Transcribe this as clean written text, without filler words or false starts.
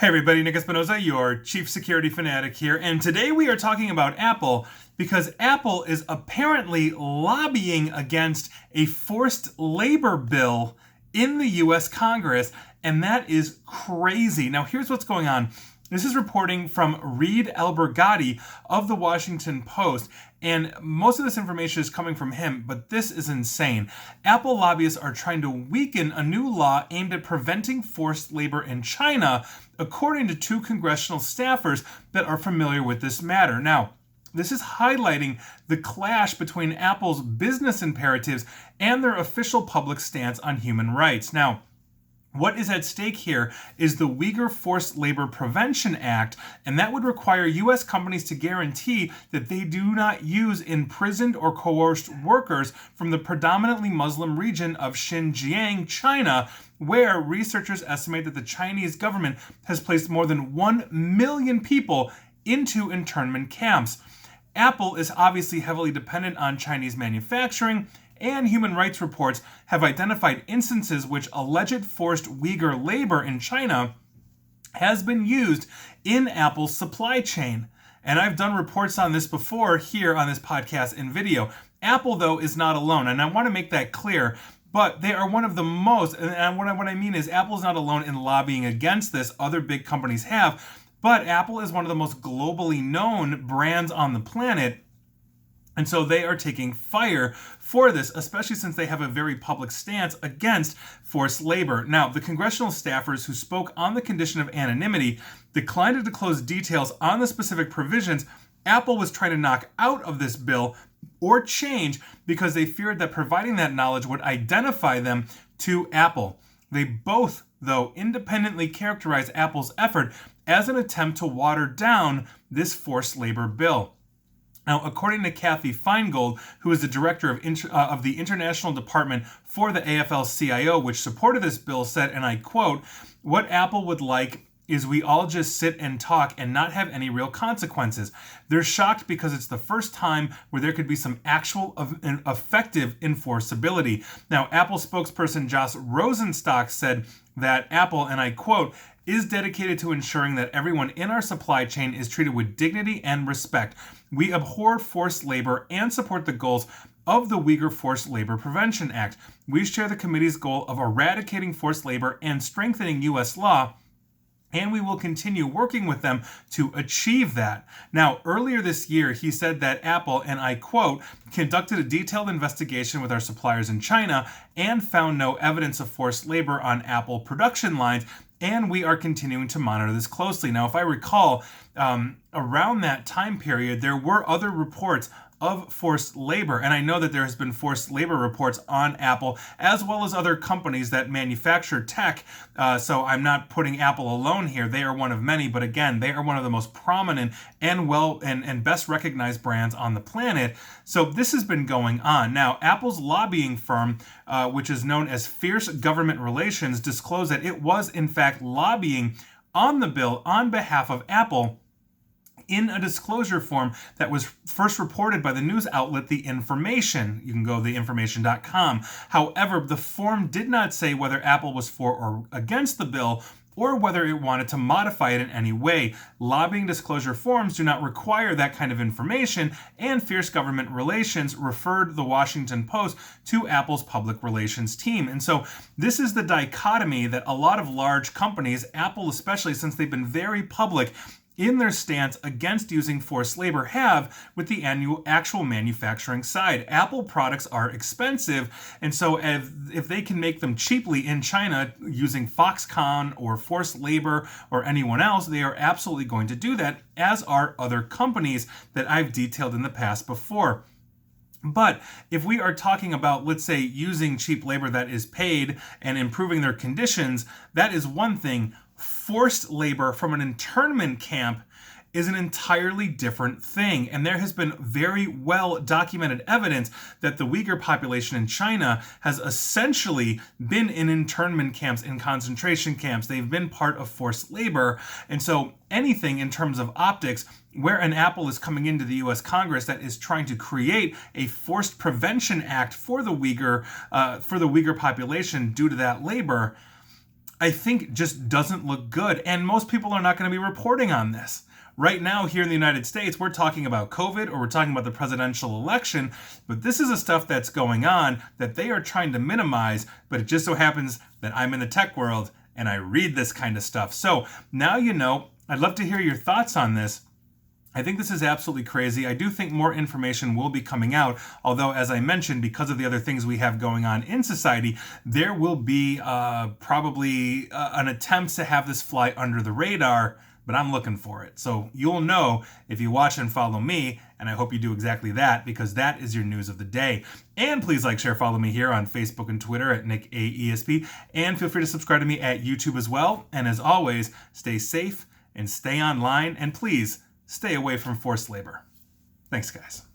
Hey everybody, Nick Espinosa, your chief security fanatic here, and today we are talking about Apple because Apple is apparently lobbying against a forced labor bill in the US Congress, and that is crazy. Now here's what's going on. This is reporting from Reed Albergotti of the Washington Post, and most of this information is coming from him, but this is insane. Apple lobbyists are trying to weaken a new law aimed at preventing forced labor in China, according to two congressional staffers that are familiar with this matter. Now, this is highlighting the clash between Apple's business imperatives and their official public stance on human rights. Now, what is at stake here is the Uyghur Forced Labor Prevention Act, and that would require U.S. companies to guarantee that they do not use imprisoned or coerced workers from the predominantly Muslim region of Xinjiang, China, where researchers estimate that the Chinese government has placed more than 1 million people into internment camps. Apple is obviously heavily dependent on Chinese manufacturing, and human rights reports have identified instances which alleged forced Uyghur labor in China has been used in Apple's supply chain. And I've done reports on this before here on this podcast and video. Apple, though, is not alone, and I want to make that clear. But they are one of the most, and what I mean is Apple is not alone in lobbying against this. Other big companies have. But Apple is one of the most globally known brands on the planet. And so they are taking fire for this, especially since they have a very public stance against forced labor. Now, the congressional staffers who spoke on the condition of anonymity declined to disclose details on the specific provisions Apple was trying to knock out of this bill or change because they feared that providing that knowledge would identify them to Apple. They both, though, independently characterized Apple's effort as an attempt to water down this forced labor bill. Now, according to Kathy Feingold, who is the director of the International Department for the AFL-CIO, which supported this bill, said, and I quote, "What Apple would like is we all just sit and talk and not have any real consequences. They're shocked because it's the first time where there could be some actual effective enforceability." Now, Apple spokesperson Josh Rosenstock said that Apple, and I quote, "is dedicated to ensuring that everyone in our supply chain is treated with dignity and respect. We abhor forced labor and support the goals of the Uyghur Forced Labor Prevention Act. We share the committee's goal of eradicating forced labor and strengthening U.S. law, and we will continue working with them to achieve that." Now, earlier this year, he said that Apple, and I quote, "conducted a detailed investigation with our suppliers in China and found no evidence of forced labor on Apple production lines, and we are continuing to monitor this closely." Now, if I recall, around that time period, there were other reports of forced labor. And I know that there has been forced labor reports on Apple, as well as other companies that manufacture tech. So I'm not putting Apple alone here. They are one of many, but again, they are one of the most prominent and best recognized brands on the planet. So this has been going on. Now, Apple's lobbying firm, which is known as Fierce Government Relations, disclosed that it was in fact lobbying on the bill on behalf of Apple in a disclosure form that was first reported by the news outlet The Information. You can go to theinformation.com. However, the form did not say whether Apple was for or against the bill or whether it wanted to modify it in any way. Lobbying disclosure forms do not require that kind of information, and Fierce Government Relations referred the Washington Post to Apple's public relations team. And so this is the dichotomy that a lot of large companies, Apple especially, since they've been very public in their stance against using forced labor, have with the actual manufacturing side. Apple products are expensive, and so if they can make them cheaply in China using Foxconn or forced labor or anyone else, they are absolutely going to do that, as are other companies that I've detailed in the past before. But if we are talking about, let's say, using cheap labor that is paid and improving their conditions, that is one thing. Forced labor from an internment camp is an entirely different thing. And there has been very well documented evidence that the Uyghur population in China has essentially been in internment camps, in concentration camps. They've been part of forced labor. And so anything in terms of optics, where an Apple is coming into the U.S. Congress that is trying to create a forced prevention act for the Uyghur population due to that labor, I think just doesn't look good. And most people are not going to be reporting on this. Right now, here in the United States, we're talking about COVID or we're talking about the presidential election, but this is the stuff that's going on that they are trying to minimize, but it just so happens that I'm in the tech world and I read this kind of stuff. So now you know. I'd love to hear your thoughts on this. I think this is absolutely crazy. I do think more information will be coming out, although, as I mentioned, because of the other things we have going on in society, there will be probably an attempt to have this fly under the radar, but I'm looking for it. So you'll know if you watch and follow me, and I hope you do exactly that, because that is your news of the day. And please like, share, follow me here on Facebook and Twitter at NickAESP, and feel free to subscribe to me at YouTube as well. And as always, stay safe and stay online, and please stay away from forced labor. Thanks, guys.